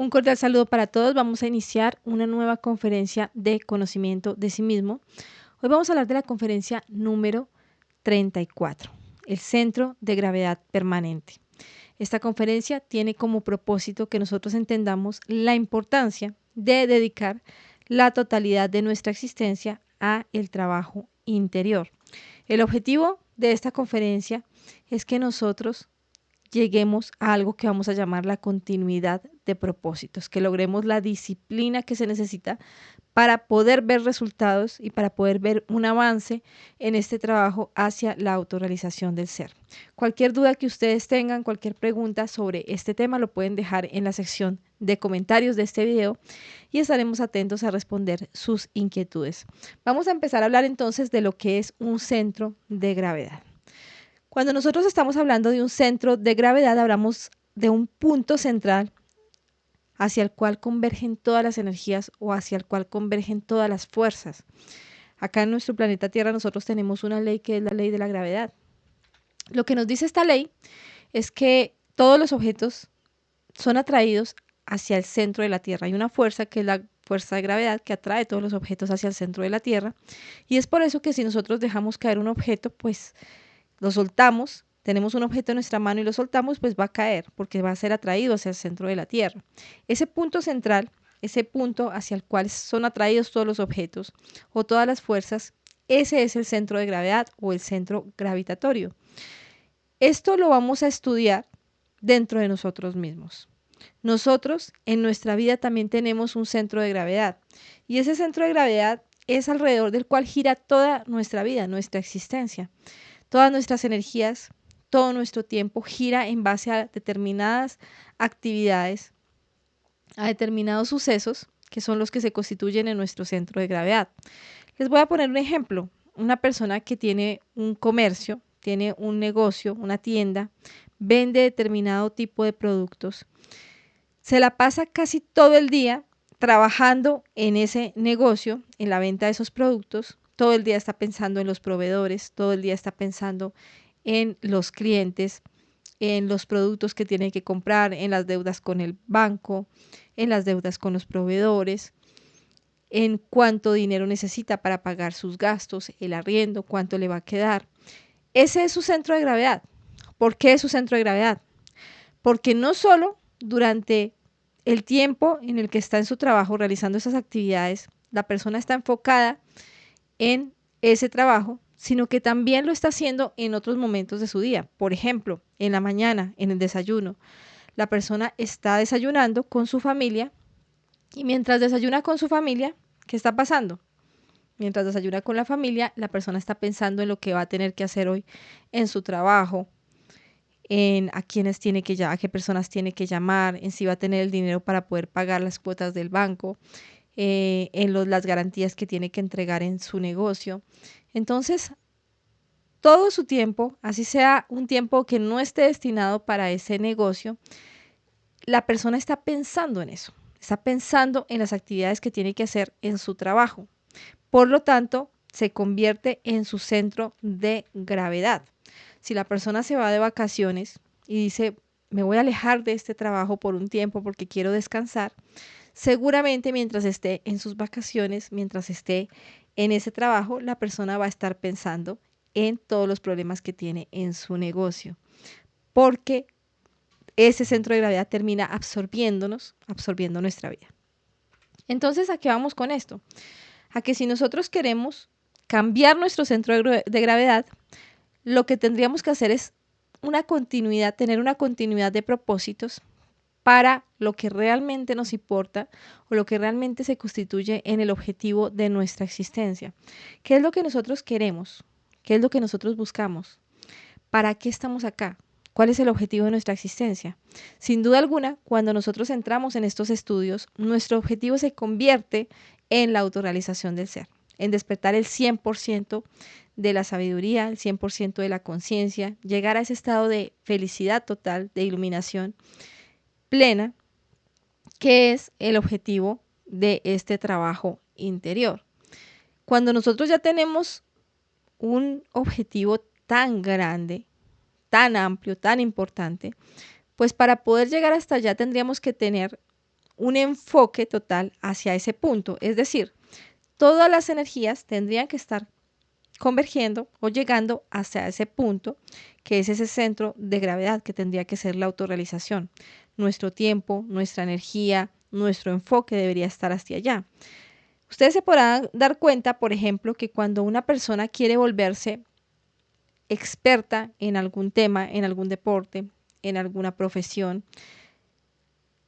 Un cordial saludo para todos. Vamos a iniciar una nueva conferencia de conocimiento de sí mismo. Hoy vamos a hablar de la conferencia número 34, el centro de gravedad permanente. Esta conferencia tiene como propósito que nosotros entendamos la importancia de dedicar la totalidad de nuestra existencia a el trabajo interior. El objetivo de esta conferencia es que nosotros lleguemos a algo que vamos a llamar la continuidad de propósitos, que logremos la disciplina que se necesita para poder ver resultados y para poder ver un avance en este trabajo hacia la autorrealización del ser. Cualquier duda que ustedes tengan, cualquier pregunta sobre este tema, lo pueden dejar en la sección de comentarios de este video y estaremos atentos a responder sus inquietudes. Vamos a empezar a hablar entonces de lo que es un centro de gravedad. Cuando nosotros estamos hablando de un centro de gravedad, hablamos de un punto central hacia el cual convergen todas las energías o hacia el cual convergen todas las fuerzas. Acá en nuestro planeta Tierra nosotros tenemos una ley que es la ley de la gravedad. Lo que nos dice esta ley es que todos los objetos son atraídos hacia el centro de la Tierra. Hay una fuerza que es la fuerza de gravedad que atrae todos los objetos hacia el centro de la Tierra. Y es por eso que si nosotros dejamos caer un objeto, pues lo soltamos, tenemos un objeto en nuestra mano y lo soltamos, pues va a caer porque va a ser atraído hacia el centro de la Tierra. Ese punto central, ese punto hacia el cual son atraídos todos los objetos o todas las fuerzas, ese es el centro de gravedad o el centro gravitatorio. Esto lo vamos a estudiar dentro de nosotros mismos. Nosotros en nuestra vida también tenemos un centro de gravedad y ese centro de gravedad es alrededor del cual gira toda nuestra vida, nuestra existencia. Todas nuestras energías, todo nuestro tiempo gira en base a determinadas actividades, a determinados sucesos que son los que se constituyen en nuestro centro de gravedad. Les voy a poner un ejemplo. Una persona que tiene un comercio, tiene un negocio, una tienda, vende determinado tipo de productos, se la pasa casi todo el día trabajando en ese negocio, en la venta de esos productos. Todo el día está pensando en los proveedores, todo el día está pensando en los clientes, en los productos que tiene que comprar, en las deudas con el banco, en las deudas con los proveedores, en cuánto dinero necesita para pagar sus gastos, el arriendo, cuánto le va a quedar. Ese es su centro de gravedad. ¿Por qué es su centro de gravedad? Porque no solo durante el tiempo en el que está en su trabajo realizando esas actividades, la persona está enfocada en ese trabajo, sino que también lo está haciendo en otros momentos de su día. Por ejemplo, en la mañana, en el desayuno, la persona está desayunando con su familia y mientras desayuna con su familia, ¿qué está pasando? Mientras desayuna con la familia, la persona está pensando en lo que va a tener que hacer hoy en su trabajo, en a quiénes tiene que llamar, a qué personas tiene que llamar, en si va a tener el dinero para poder pagar las cuotas del banco, las garantías que tiene que entregar en su negocio. Entonces, todo su tiempo, así sea un tiempo que no esté destinado para ese negocio, la persona está pensando en eso, está pensando en las actividades que tiene que hacer en su trabajo. Por lo tanto, se convierte en su centro de gravedad. Si la persona se va de vacaciones y dice, me voy a alejar de este trabajo por un tiempo porque quiero descansar, seguramente mientras esté en sus vacaciones, mientras esté en ese trabajo, la persona va a estar pensando en todos los problemas que tiene en su negocio, porque ese centro de gravedad termina absorbiéndonos, absorbiendo nuestra vida. Entonces, ¿a qué vamos con esto? A que si nosotros queremos cambiar nuestro centro de gravedad, lo que tendríamos que hacer es una continuidad, tener una continuidad de propósitos para lo que realmente nos importa o lo que realmente se constituye en el objetivo de nuestra existencia. ¿Qué es lo que nosotros queremos? ¿Qué es lo que nosotros buscamos? ¿Para qué estamos acá? ¿Cuál es el objetivo de nuestra existencia? Sin duda alguna, cuando nosotros entramos en estos estudios, nuestro objetivo se convierte en la autorrealización del ser, en despertar el 100% de la sabiduría, el 100% de la conciencia, llegar a ese estado de felicidad total, de iluminación plena, que es el objetivo de este trabajo interior. Cuando nosotros ya tenemos un objetivo tan grande, tan amplio, tan importante, pues para poder llegar hasta allá tendríamos que tener un enfoque total hacia ese punto. Es decir, todas las energías tendrían que estar convergiendo o llegando hacia ese punto, que es ese centro de gravedad, que tendría que ser la autorrealización. Nuestro tiempo, nuestra energía, nuestro enfoque debería estar hacia allá. Ustedes se podrán dar cuenta, por ejemplo, que cuando una persona quiere volverse experta en algún tema, en algún deporte, en alguna profesión,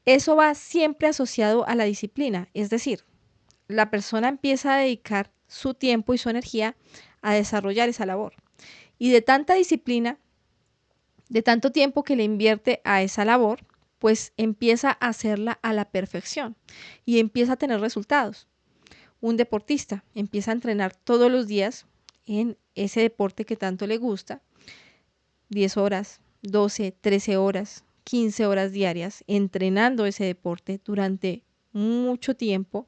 eso va siempre asociado a la disciplina. Es decir, la persona empieza a dedicar su tiempo y su energía a desarrollar esa labor. Y de tanta disciplina, de tanto tiempo que le invierte a esa labor, pues empieza a hacerla a la perfección y empieza a tener resultados. Un deportista empieza a entrenar todos los días en ese deporte que tanto le gusta, 10 horas, 12, 13 horas, 15 horas diarias, entrenando ese deporte durante mucho tiempo,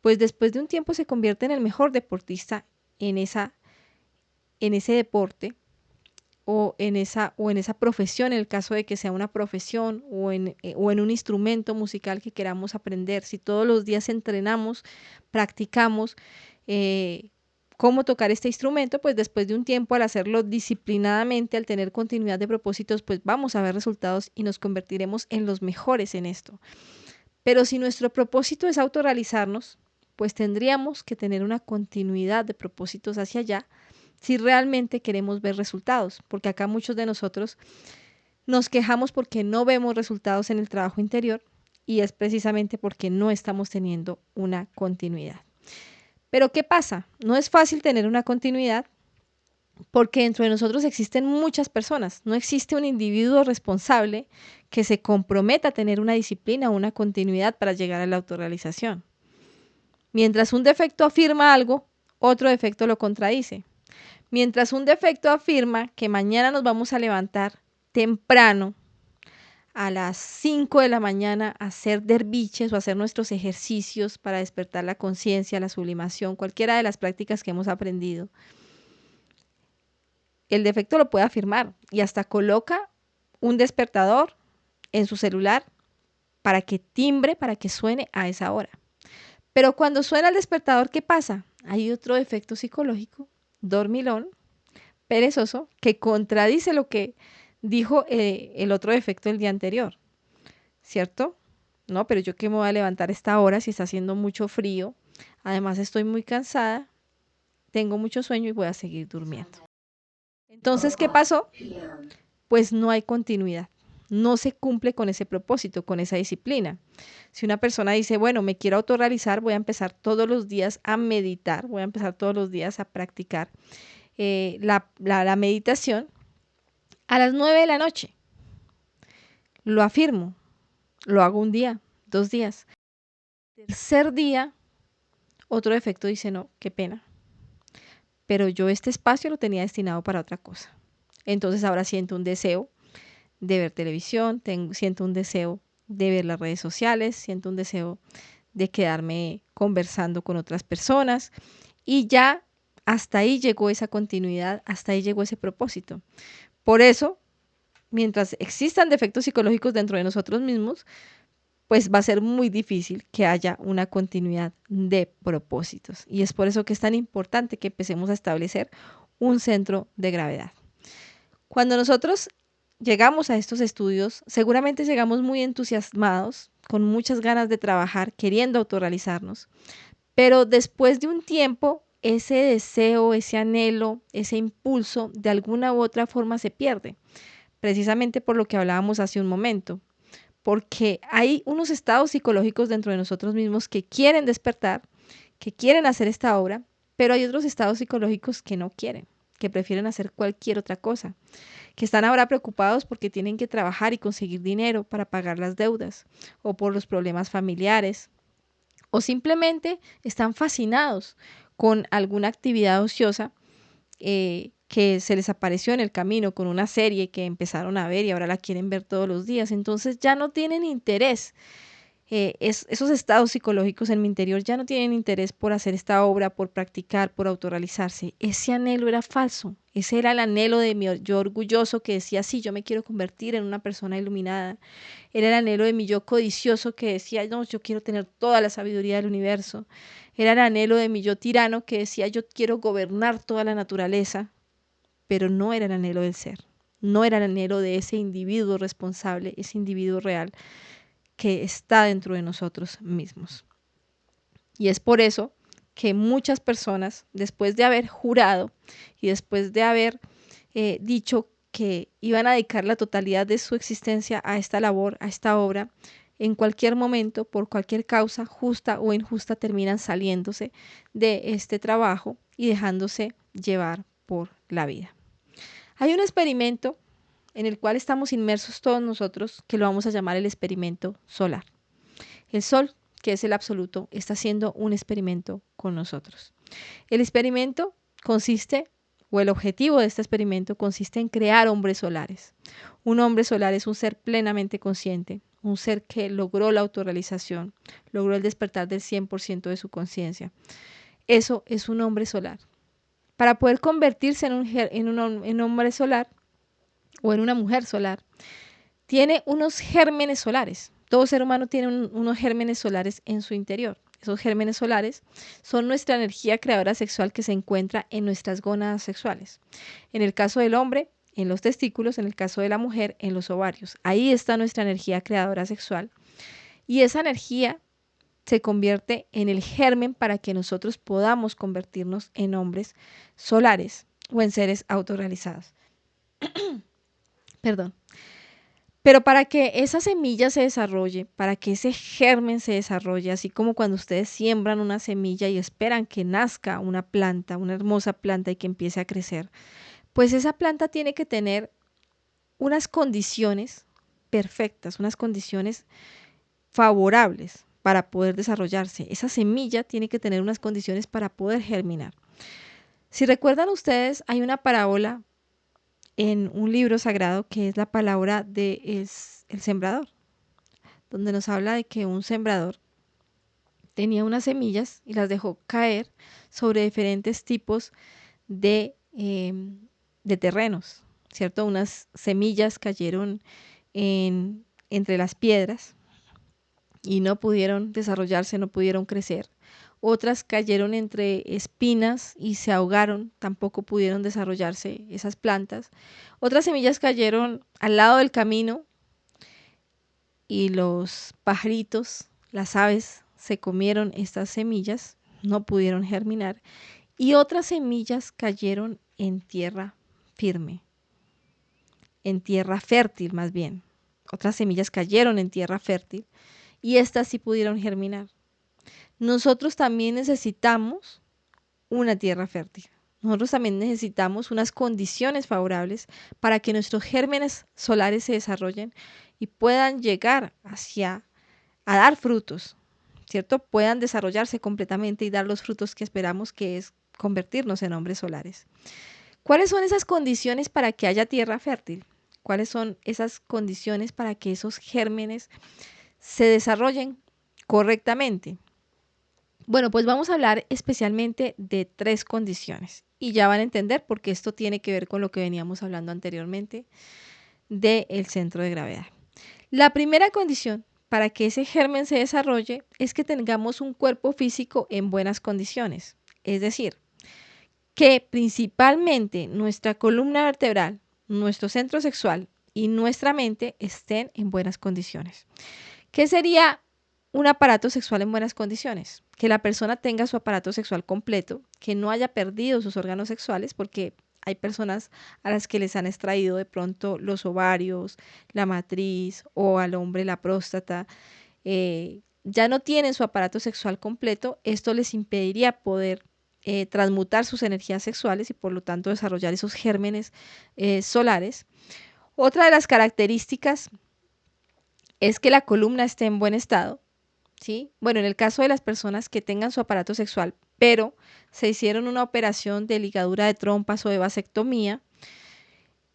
pues después de un tiempo se convierte en el mejor deportista en ese deporte o en esa profesión, en el caso de que sea una profesión o en un instrumento musical que queramos aprender. Si todos los días entrenamos, practicamos cómo tocar este instrumento, pues después de un tiempo, al hacerlo disciplinadamente, al tener continuidad de propósitos, pues vamos a ver resultados y nos convertiremos en los mejores en esto. Pero si nuestro propósito es autorrealizarnos, pues tendríamos que tener una continuidad de propósitos hacia allá si realmente queremos ver resultados, porque acá muchos de nosotros nos quejamos porque no vemos resultados en el trabajo interior y es precisamente porque no estamos teniendo una continuidad. Pero ¿qué pasa? No es fácil tener una continuidad porque dentro de nosotros existen muchas personas, no existe un individuo responsable que se comprometa a tener una disciplina o una continuidad para llegar a la autorrealización. Mientras un defecto afirma algo, otro defecto lo contradice. Mientras un defecto afirma que mañana nos vamos a levantar temprano, a las 5 de la mañana, a hacer derviches o hacer nuestros ejercicios para despertar la conciencia, la sublimación, cualquiera de las prácticas que hemos aprendido, el defecto lo puede afirmar y hasta coloca un despertador en su celular para que timbre, para que suene a esa hora. Pero cuando suena el despertador, ¿qué pasa? Hay otro defecto psicológico, dormilón, perezoso, que contradice lo que dijo el otro defecto el día anterior, ¿cierto? No, pero yo qué me voy a levantar a esta hora si está haciendo mucho frío, además estoy muy cansada, tengo mucho sueño y voy a seguir durmiendo. Entonces, ¿qué pasó? Pues no hay continuidad, no se cumple con ese propósito, con esa disciplina. Si una persona dice, bueno, me quiero autorrealizar, voy a empezar todos los días a meditar, voy a empezar todos los días a practicar la meditación a las 9 de la noche. Lo afirmo, lo hago un día, 2 días. Tercer día, otro defecto dice, no, qué pena. Pero yo este espacio lo tenía destinado para otra cosa. Entonces ahora siento un deseo de ver televisión, siento un deseo de ver las redes sociales, siento un deseo de quedarme conversando con otras personas y ya hasta ahí llegó esa continuidad, hasta ahí llegó ese propósito. Por eso, mientras existan defectos psicológicos dentro de nosotros mismos, pues va a ser muy difícil que haya una continuidad de propósitos. Y es por eso que es tan importante que empecemos a establecer un centro de gravedad. Cuando nosotros llegamos a estos estudios, seguramente llegamos muy entusiasmados, con muchas ganas de trabajar, queriendo autorrealizarnos, pero después de un tiempo, ese deseo, ese anhelo, ese impulso, de alguna u otra forma se pierde, precisamente por lo que hablábamos hace un momento, porque hay unos estados psicológicos dentro de nosotros mismos que quieren despertar, que quieren hacer esta obra, pero hay otros estados psicológicos que no quieren, que prefieren hacer cualquier otra cosa, que están ahora preocupados porque tienen que trabajar y conseguir dinero para pagar las deudas o por los problemas familiares, o simplemente están fascinados con alguna actividad ociosa que se les apareció en el camino, con una serie que empezaron a ver y ahora la quieren ver todos los días. Entonces ya no tienen interés esos estados psicológicos en mi interior ya no tienen interés por hacer esta obra, por practicar, por autorrealizarse. Ese anhelo era falso. Ese era el anhelo de mi yo orgulloso que decía, sí, yo me quiero convertir en una persona iluminada. Era el anhelo de mi yo codicioso que decía, no, yo quiero tener toda la sabiduría del universo. Era el anhelo de mi yo tirano que decía, yo quiero gobernar toda la naturaleza, pero no era el anhelo del ser. No era el anhelo de ese individuo responsable, ese individuo real que está dentro de nosotros mismos. Y es por eso que muchas personas, después de haber jurado y después de haber dicho que iban a dedicar la totalidad de su existencia a esta labor, a esta obra, en cualquier momento, por cualquier causa, justa o injusta, terminan saliéndose de este trabajo y dejándose llevar por la vida. Hay un experimento en el cual estamos inmersos todos nosotros, que lo vamos a llamar el experimento solar. El Sol, que es el absoluto, está haciendo un experimento con nosotros. El experimento consiste, o el objetivo de este experimento consiste en crear hombres solares. Un hombre solar es un ser plenamente consciente, un ser que logró la autorrealización, logró el despertar del 100% de su conciencia. Eso es un hombre solar. Para poder convertirse en un hombre solar o en una mujer solar, tiene unos gérmenes solares. Todo ser humano tiene unos gérmenes solares en su interior. Esos gérmenes solares son nuestra energía creadora sexual que se encuentra en nuestras gónadas sexuales. En el caso del hombre, en los testículos; en el caso de la mujer, en los ovarios. Ahí está nuestra energía creadora sexual. Y esa energía se convierte en el germen para que nosotros podamos convertirnos en hombres solares o en seres autorrealizados. Perdón. Pero para que esa semilla se desarrolle, para que ese germen se desarrolle, así como cuando ustedes siembran una semilla y esperan que nazca una planta, una hermosa planta y que empiece a crecer, pues esa planta tiene que tener unas condiciones perfectas, unas condiciones favorables para poder desarrollarse. Esa semilla tiene que tener unas condiciones para poder germinar. Si recuerdan ustedes, hay una parábola en un libro sagrado que es la palabra de el sembrador, donde nos habla de que un sembrador tenía unas semillas y las dejó caer sobre diferentes tipos de terrenos, ¿cierto? Unas semillas cayeron entre las piedras y no pudieron desarrollarse, no pudieron crecer. Otras cayeron entre espinas y se ahogaron, tampoco pudieron desarrollarse esas plantas. Otras semillas cayeron al lado del camino y los pajaritos, las aves, se comieron estas semillas, no pudieron germinar. Y otras semillas cayeron en tierra firme, en tierra fértil más bien. Otras semillas cayeron en tierra fértil y estas sí pudieron germinar. Nosotros también necesitamos una tierra fértil. Nosotros también necesitamos unas condiciones favorables para que nuestros gérmenes solares se desarrollen y puedan llegar a dar frutos, ¿cierto? Puedan desarrollarse completamente y dar los frutos que esperamos, que es convertirnos en hombres solares. ¿Cuáles son esas condiciones para que haya tierra fértil? ¿Cuáles son esas condiciones para que esos gérmenes se desarrollen correctamente? Bueno, pues vamos a hablar especialmente de 3 condiciones y ya van a entender por qué esto tiene que ver con lo que veníamos hablando anteriormente del centro de gravedad. La primera condición para que ese germen se desarrolle es que tengamos un cuerpo físico en buenas condiciones, es decir, que principalmente nuestra columna vertebral, nuestro centro sexual y nuestra mente estén en buenas condiciones. ¿Qué sería un aparato sexual en buenas condiciones? Que la persona tenga su aparato sexual completo, que no haya perdido sus órganos sexuales, porque hay personas a las que les han extraído de pronto los ovarios, la matriz o al hombre la próstata. Ya no tienen su aparato sexual completo. Esto les impediría poder transmutar sus energías sexuales y por lo tanto desarrollar esos gérmenes solares. Otra de las características es que la columna esté en buen estado, ¿sí? Bueno, en el caso de las personas que tengan su aparato sexual, pero se hicieron una operación de ligadura de trompas o de vasectomía,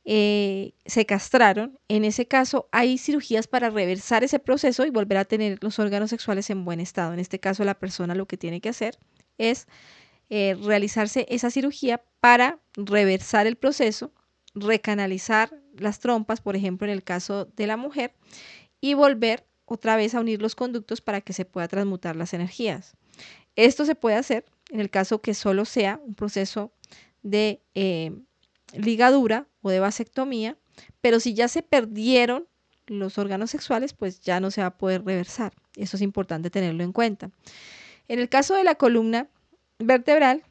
se castraron, en ese caso hay cirugías para reversar ese proceso y volver a tener los órganos sexuales en buen estado. En este caso, la persona lo que tiene que hacer es realizarse esa cirugía para reversar el proceso, recanalizar las trompas, por ejemplo, en el caso de la mujer, y volver otra vez a unir los conductos para que se pueda transmutar las energías. Esto se puede hacer en el caso que solo sea un proceso de ligadura o de vasectomía, pero si ya se perdieron los órganos sexuales, pues ya no se va a poder reversar. Eso es importante tenerlo en cuenta. En el caso de la columna vertebral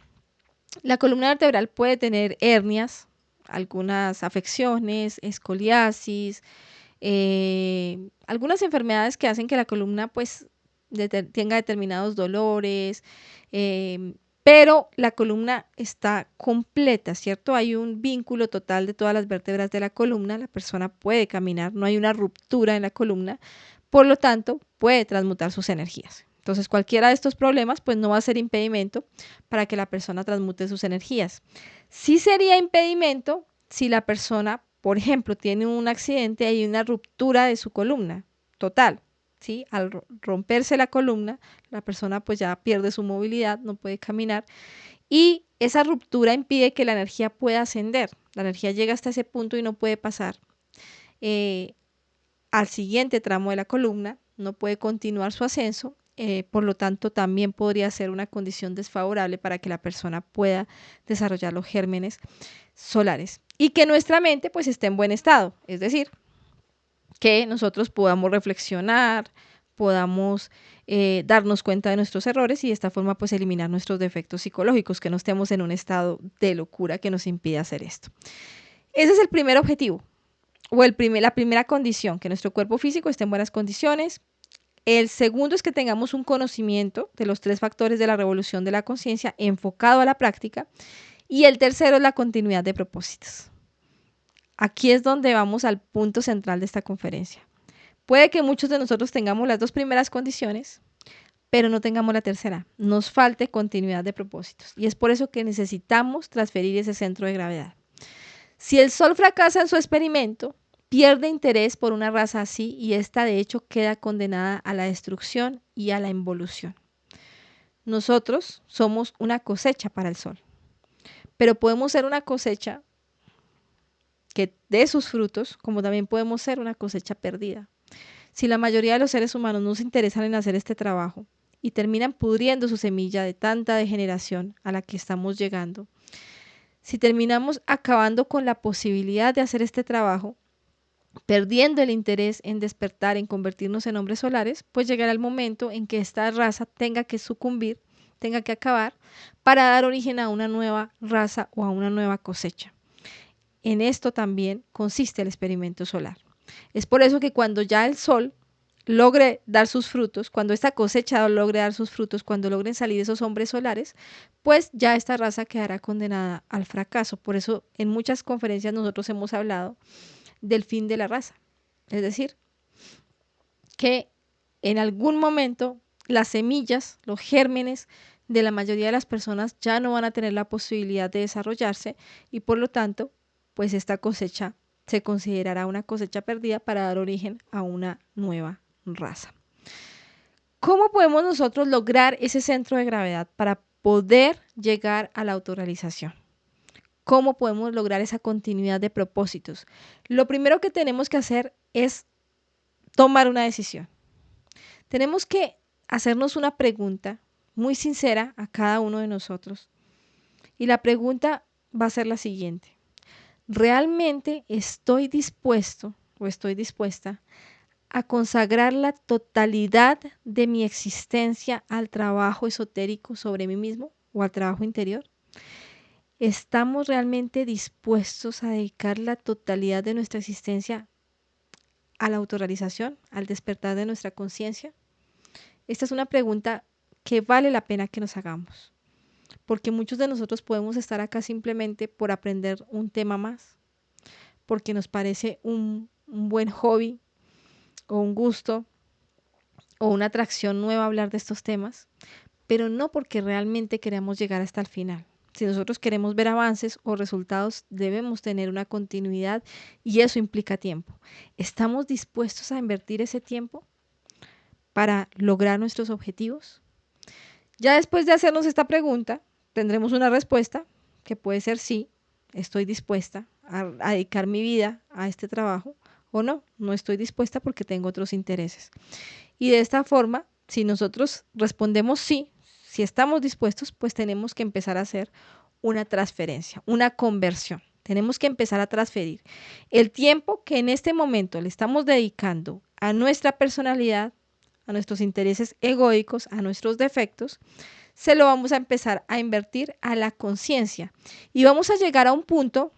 puede tener hernias, algunas afecciones, escoliasis, algunas enfermedades que hacen que la columna pues tenga determinados dolores, pero la columna está completa, ¿cierto? Hay un vínculo total de todas las vértebras de la columna, la persona puede caminar, no hay una ruptura en la columna, por lo tanto puede transmutar sus energías. Entonces cualquiera de estos problemas pues no va a ser impedimento para que la persona transmute sus energías. Sí sería impedimento si la persona, por ejemplo, tiene un accidente y hay una ruptura de su columna total, ¿sí? Al romperse la columna, la persona pues ya pierde su movilidad, no puede caminar y esa ruptura impide que la energía pueda ascender. La energía llega hasta ese punto y no puede pasar al siguiente tramo de la columna, no puede continuar su ascenso, por lo tanto también podría ser una condición desfavorable para que la persona pueda desarrollar los gérmenes solares y que nuestra mente pues esté en buen estado, es decir, que nosotros podamos reflexionar, podamos darnos cuenta de nuestros errores y de esta forma pues eliminar nuestros defectos psicológicos, que no estemos en un estado de locura que nos impide hacer esto. Ese es el primer objetivo o la primera condición, que nuestro cuerpo físico esté en buenas condiciones. El segundo es que tengamos un conocimiento de los 3 factores de la revolución de la conciencia enfocado a la práctica. Y el tercero es la continuidad de propósitos. Aquí es donde vamos al punto central de esta conferencia. Puede que muchos de nosotros tengamos las 2 primeras condiciones, pero no tengamos la tercera. Nos falte continuidad de propósitos. Y es por eso que necesitamos transferir ese centro de gravedad. Si el Sol fracasa en su experimento, pierde interés por una raza así y esta de hecho queda condenada a la destrucción y a la involución. Nosotros somos una cosecha para el Sol, pero podemos ser una cosecha que dé sus frutos, como también podemos ser una cosecha perdida. Si la mayoría de los seres humanos no se interesan en hacer este trabajo y terminan pudriendo su semilla de tanta degeneración a la que estamos llegando, si terminamos acabando con la posibilidad de hacer este trabajo, perdiendo el interés en despertar, en convertirnos en hombres solares, pues llegará el momento en que esta raza tenga que sucumbir, tenga que acabar, para dar origen a una nueva raza o a una nueva cosecha. En esto también consiste el experimento solar. Es por eso que cuando ya el Sol logre dar sus frutos, cuando esta cosecha logre dar sus frutos, cuando logren salir esos hombres solares, pues ya esta raza quedará condenada al fracaso. Por eso en muchas conferencias nosotros hemos hablado del fin de la raza. Es decir, que en algún momento las semillas, los gérmenes de la mayoría de las personas ya no van a tener la posibilidad de desarrollarse y por lo tanto, pues esta cosecha se considerará una cosecha perdida para dar origen a una nueva raza. ¿Cómo podemos nosotros lograr ese centro de gravedad para poder llegar a la autorrealización? ¿Cómo podemos lograr esa continuidad de propósitos? Lo primero que tenemos que hacer es tomar una decisión. Tenemos que hacernos una pregunta muy sincera a cada uno de nosotros. Y la pregunta va a ser la siguiente. ¿Realmente estoy dispuesto o estoy dispuesta a consagrar la totalidad de mi existencia al trabajo esotérico sobre mí mismo o al trabajo interior? ¿Estamos realmente dispuestos a dedicar la totalidad de nuestra existencia a la autorrealización, al despertar de nuestra conciencia? Esta es una pregunta que vale la pena que nos hagamos, porque muchos de nosotros podemos estar acá simplemente por aprender un tema más, porque nos parece un buen hobby o un gusto o una atracción nueva hablar de estos temas, pero no porque realmente queremos llegar hasta el final, Si nosotros queremos ver avances o resultados, debemos tener una continuidad y eso implica tiempo. ¿Estamos dispuestos a invertir ese tiempo para lograr nuestros objetivos? Ya después de hacernos esta pregunta, tendremos una respuesta que puede ser sí, estoy dispuesta a dedicar mi vida a este trabajo, o no, no estoy dispuesta porque tengo otros intereses. Y de esta forma, si nosotros respondemos sí, si estamos dispuestos, pues tenemos que empezar a hacer una transferencia, una conversión. Tenemos que empezar a transferir el tiempo que en este momento le estamos dedicando a nuestra personalidad, a nuestros intereses egoicos, a nuestros defectos, se lo vamos a empezar a invertir a la conciencia. Y vamos a llegar a un punto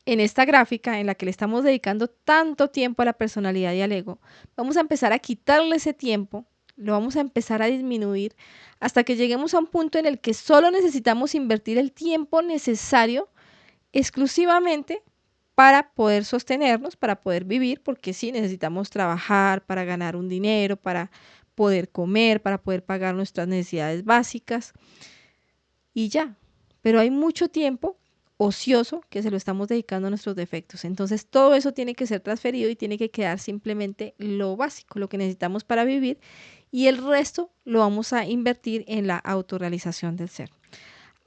en esta gráfica en la que le estamos dedicando tanto tiempo a la personalidad y al ego. Vamos a empezar a quitarle ese tiempo, lo vamos a empezar a disminuir hasta que lleguemos a un punto en el que solo necesitamos invertir el tiempo necesario exclusivamente para poder sostenernos, para poder vivir, porque sí necesitamos trabajar para ganar un dinero, para poder comer, para poder pagar nuestras necesidades básicas y ya. Pero hay mucho tiempo ocioso que se lo estamos dedicando a nuestros defectos. Entonces todo eso tiene que ser transferido y tiene que quedar simplemente lo básico, lo que necesitamos para vivir, y el resto lo vamos a invertir en la autorrealización del ser.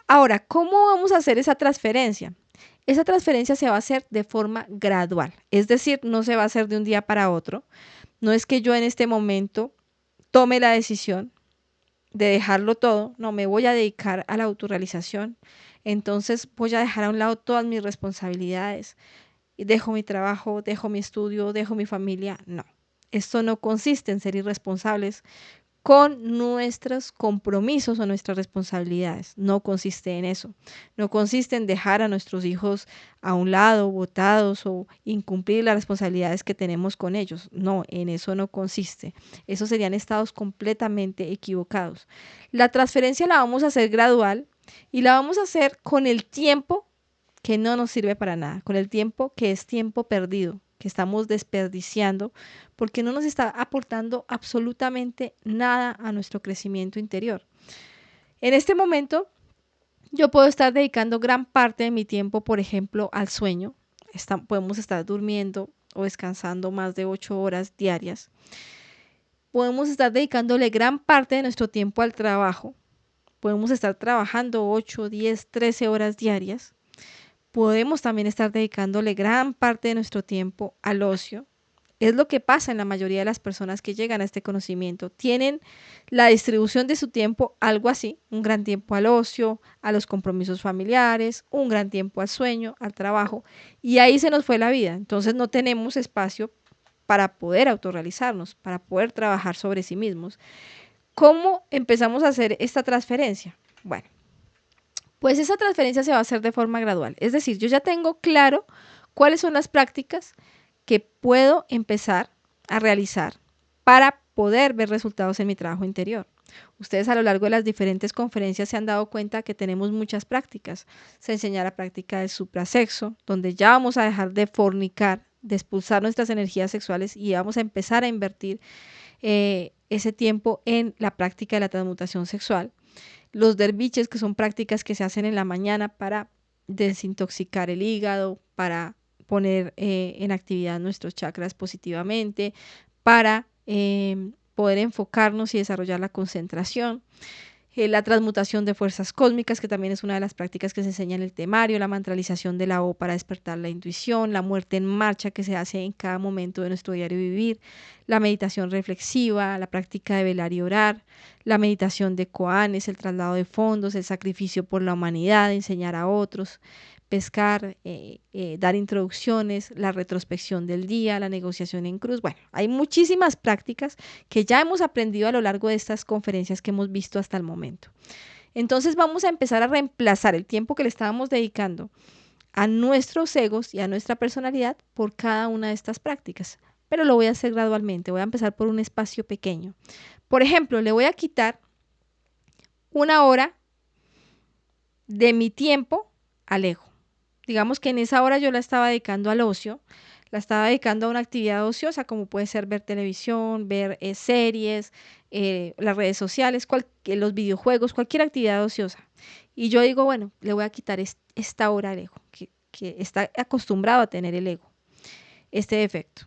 Ahora, ¿cómo vamos a hacer esa transferencia? Esa transferencia se va a hacer de forma gradual, es decir, no se va a hacer de un día para otro. No es que yo en este momento tome la decisión de dejarlo todo, no, me voy a dedicar a la autorrealización, entonces voy a dejar a un lado todas mis responsabilidades, dejo mi trabajo, dejo mi estudio, dejo mi familia. No, esto no consiste en ser irresponsables con nuestros compromisos o nuestras responsabilidades. No consiste en eso. No consiste en dejar a nuestros hijos a un lado, botados, o incumplir las responsabilidades que tenemos con ellos. No, en eso no consiste. Esos serían estados completamente equivocados. La transferencia la vamos a hacer gradual y la vamos a hacer con el tiempo que no nos sirve para nada, con el tiempo que es tiempo perdido, que estamos desperdiciando, porque no nos está aportando absolutamente nada a nuestro crecimiento interior. En este momento, yo puedo estar dedicando gran parte de mi tiempo, por ejemplo, al sueño. Podemos estar durmiendo o descansando más de 8 horas diarias. Podemos estar dedicándole gran parte de nuestro tiempo al trabajo. Podemos estar trabajando 8, 10, 13 horas diarias. Podemos también estar dedicándole gran parte de nuestro tiempo al ocio. Es lo que pasa en la mayoría de las personas que llegan a este conocimiento. Tienen la distribución de su tiempo algo así, un gran tiempo al ocio, a los compromisos familiares, un gran tiempo al sueño, al trabajo, y ahí se nos fue la vida. Entonces no tenemos espacio para poder autorrealizarnos, para poder trabajar sobre sí mismos. ¿Cómo empezamos a hacer esta transferencia? Bueno, pues esa transferencia se va a hacer de forma gradual. Es decir, yo ya tengo claro cuáles son las prácticas que puedo empezar a realizar para poder ver resultados en mi trabajo interior. Ustedes a lo largo de las diferentes conferencias se han dado cuenta que tenemos muchas prácticas. Se enseña la práctica del suprasexo, donde ya vamos a dejar de fornicar, de expulsar nuestras energías sexuales y vamos a empezar a invertir ese tiempo en la práctica de la transmutación sexual. Los derviches, que son prácticas que se hacen en la mañana para desintoxicar el hígado, para poner en actividad nuestros chakras positivamente, para poder enfocarnos y desarrollar la concentración. La transmutación de fuerzas cósmicas, que también es una de las prácticas que se enseña en el temario, la mantralización de la O para despertar la intuición, la muerte en marcha que se hace en cada momento de nuestro diario vivir, la meditación reflexiva, la práctica de velar y orar, la meditación de koanes, el traslado de fondos, el sacrificio por la humanidad, enseñar a otros, pescar, dar introducciones, la retrospección del día, la negociación en cruz. Bueno, hay muchísimas prácticas que ya hemos aprendido a lo largo de estas conferencias que hemos visto hasta el momento. Entonces vamos a empezar a reemplazar el tiempo que le estábamos dedicando a nuestros egos y a nuestra personalidad por cada una de estas prácticas. Pero lo voy a hacer gradualmente, voy a empezar por un espacio pequeño. Por ejemplo, le voy a quitar 1 hora de mi tiempo al ego. Digamos que en esa hora yo la estaba dedicando al ocio, la estaba dedicando a una actividad ociosa, como puede ser ver televisión, ver series, las redes sociales, los videojuegos, cualquier actividad ociosa. Y yo digo, bueno, le voy a quitar esta hora al ego, que está acostumbrado a tener el ego, este defecto.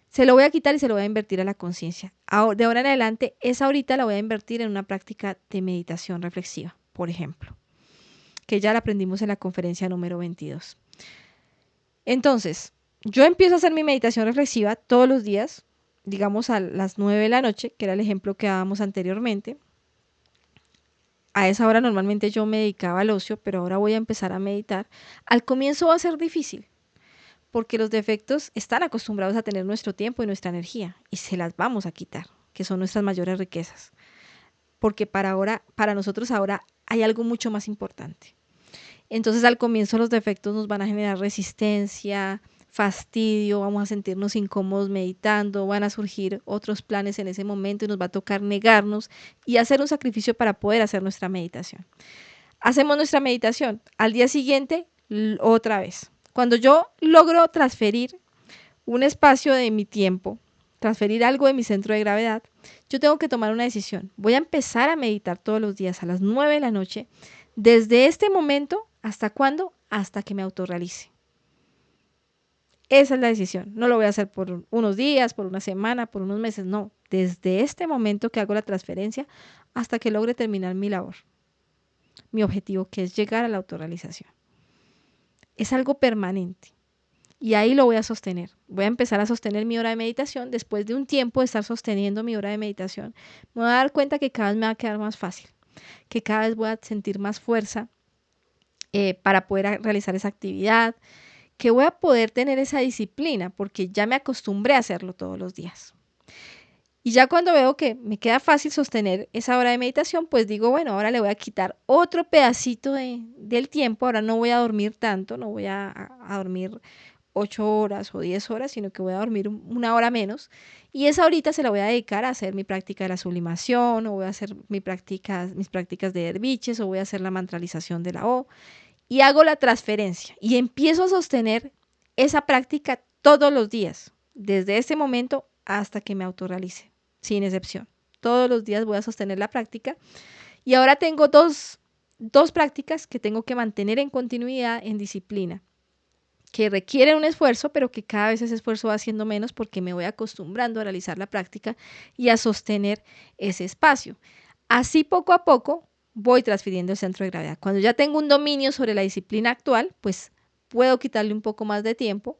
Se lo voy a quitar y se lo voy a invertir a la conciencia. De ahora en adelante, esa horita la voy a invertir en una práctica de meditación reflexiva, por ejemplo, que ya la aprendimos en la conferencia número 22. Entonces, yo empiezo a hacer mi meditación reflexiva todos los días, digamos a las 9 de la noche, que era el ejemplo que dábamos anteriormente. A esa hora normalmente yo me dedicaba al ocio, pero ahora voy a empezar a meditar. Al comienzo va a ser difícil, porque los defectos están acostumbrados a tener nuestro tiempo y nuestra energía, y se las vamos a quitar, que son nuestras mayores riquezas. Porque para nosotros ahora hay algo mucho más importante. Entonces al comienzo los defectos nos van a generar resistencia, fastidio, vamos a sentirnos incómodos meditando, van a surgir otros planes en ese momento y nos va a tocar negarnos y hacer un sacrificio para poder hacer nuestra meditación. Hacemos nuestra meditación, al día siguiente otra vez. Cuando yo logro transferir un espacio de mi tiempo, transferir algo de mi centro de gravedad, yo tengo que tomar una decisión. Voy a empezar a meditar todos los días a las 9 de la noche, desde este momento, ¿hasta cuándo? Hasta que me autorrealice. Esa es la decisión. No lo voy a hacer por unos días, por una semana, por unos meses, no. Desde este momento que hago la transferencia hasta que logre terminar mi labor. Mi objetivo, que es llegar a la autorrealización. Es algo permanente. Y ahí lo voy a sostener. Voy a empezar a sostener mi hora de meditación. Después de un tiempo de estar sosteniendo mi hora de meditación, me voy a dar cuenta que cada vez me va a quedar más fácil, que cada vez voy a sentir más fuerza para poder realizar esa actividad, que voy a poder tener esa disciplina, porque ya me acostumbré a hacerlo todos los días. Y ya cuando veo que me queda fácil sostener esa hora de meditación, pues digo, bueno, ahora le voy a quitar otro pedacito del tiempo. Ahora no voy a dormir tanto, no voy a dormir 8 horas o 10 horas, sino que voy a dormir una hora menos. Y esa horita se la voy a dedicar a hacer mi práctica de la sublimación, o voy a hacer mis prácticas de derviches, o voy a hacer la mantralización de la O. Y hago la transferencia y empiezo a sostener esa práctica todos los días, desde ese momento hasta que me autorrealice, sin excepción. Todos los días voy a sostener la práctica. Y ahora tengo dos prácticas que tengo que mantener en continuidad, en disciplina, que requieren un esfuerzo, pero que cada vez ese esfuerzo va siendo menos porque me voy acostumbrando a realizar la práctica y a sostener ese espacio. Así poco a poco voy transfiriendo el centro de gravedad. Cuando ya tengo un dominio sobre la disciplina actual, pues puedo quitarle un poco más de tiempo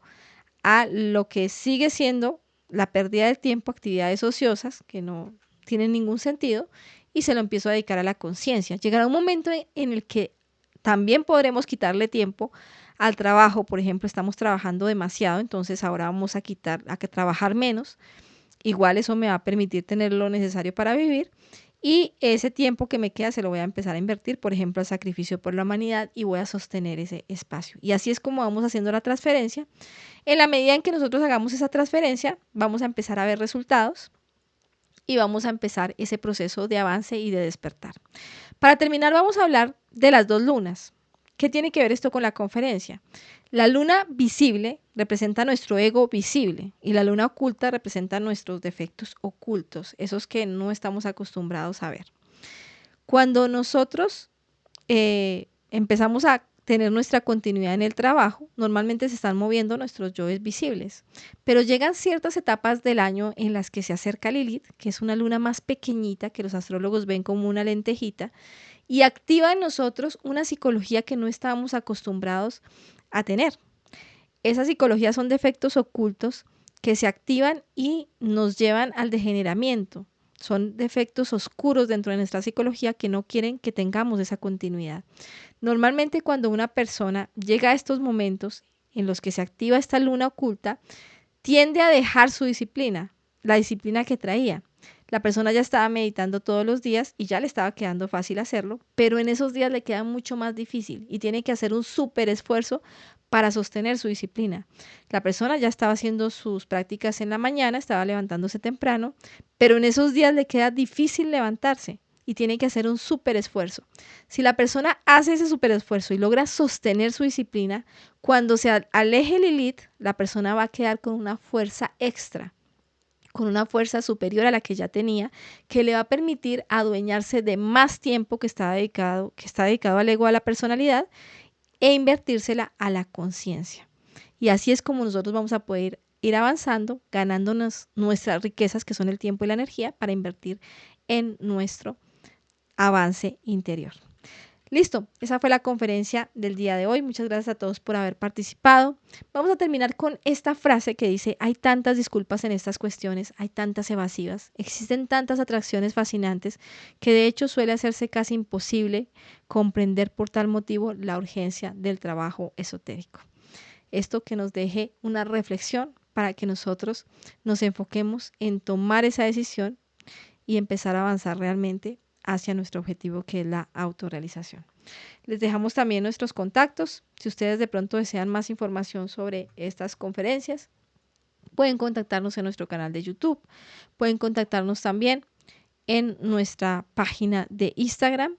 a lo que sigue siendo la pérdida del tiempo, actividades ociosas que no tienen ningún sentido, y se lo empiezo a dedicar a la conciencia. Llegará un momento en el que también podremos quitarle tiempo al trabajo. Por ejemplo, estamos trabajando demasiado, entonces ahora vamos a trabajar menos. Igual eso me va a permitir tener lo necesario para vivir, y ese tiempo que me queda se lo voy a empezar a invertir, por ejemplo, al sacrificio por la humanidad, y voy a sostener ese espacio. Y así es como vamos haciendo la transferencia. En la medida en que nosotros hagamos esa transferencia, vamos a empezar a ver resultados y vamos a empezar ese proceso de avance y de despertar. Para terminar, vamos a hablar de las dos lunas. ¿Qué tiene que ver esto con la conferencia? La luna visible representa nuestro ego visible, y la luna oculta representa nuestros defectos ocultos, esos que no estamos acostumbrados a ver. Cuando nosotros empezamos a tener nuestra continuidad en el trabajo, normalmente se están moviendo nuestros yoes visibles, pero llegan ciertas etapas del año en las que se acerca Lilith, que es una luna más pequeñita que los astrólogos ven como una lentejita, y activa en nosotros una psicología que no estábamos acostumbrados a tener. Esas psicologías son defectos ocultos que se activan y nos llevan al degeneramiento. Son defectos oscuros dentro de nuestra psicología que no quieren que tengamos esa continuidad. Normalmente cuando una persona llega a estos momentos en los que se activa esta luna oculta, tiende a dejar su disciplina, la disciplina que traía. La persona ya estaba meditando todos los días y ya le estaba quedando fácil hacerlo, pero en esos días le queda mucho más difícil y tiene que hacer un súper esfuerzo para sostener su disciplina. La persona ya estaba haciendo sus prácticas en la mañana, estaba levantándose temprano, pero en esos días le queda difícil levantarse y tiene que hacer un súper esfuerzo. Si la persona hace ese súper esfuerzo y logra sostener su disciplina, cuando se aleje Lilith, la persona va a quedar con una fuerza extra, con una fuerza superior a la que ya tenía, que le va a permitir adueñarse de más tiempo que está dedicado al ego, a la personalidad, e invertírsela a la conciencia. Y así es como nosotros vamos a poder ir avanzando, ganándonos nuestras riquezas, que son el tiempo y la energía, para invertir en nuestro avance interior. Listo, esa fue la conferencia del día de hoy. Muchas gracias a todos por haber participado. Vamos a terminar con esta frase que dice: hay tantas disculpas en estas cuestiones, hay tantas evasivas, existen tantas atracciones fascinantes que de hecho suele hacerse casi imposible comprender por tal motivo la urgencia del trabajo esotérico. Esto que nos deje una reflexión para que nosotros nos enfoquemos en tomar esa decisión y empezar a avanzar realmente hacia nuestro objetivo, que es la autorrealización. Les dejamos también nuestros contactos. Si ustedes de pronto desean más información sobre estas conferencias, pueden contactarnos en nuestro canal de YouTube. Pueden contactarnos también en nuestra página de Instagram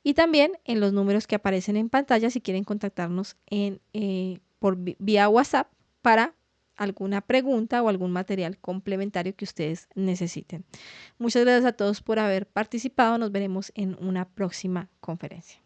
y también en los números que aparecen en pantalla si quieren contactarnos vía WhatsApp para alguna pregunta o algún material complementario que ustedes necesiten. Muchas gracias a todos por haber participado. Nos veremos en una próxima conferencia.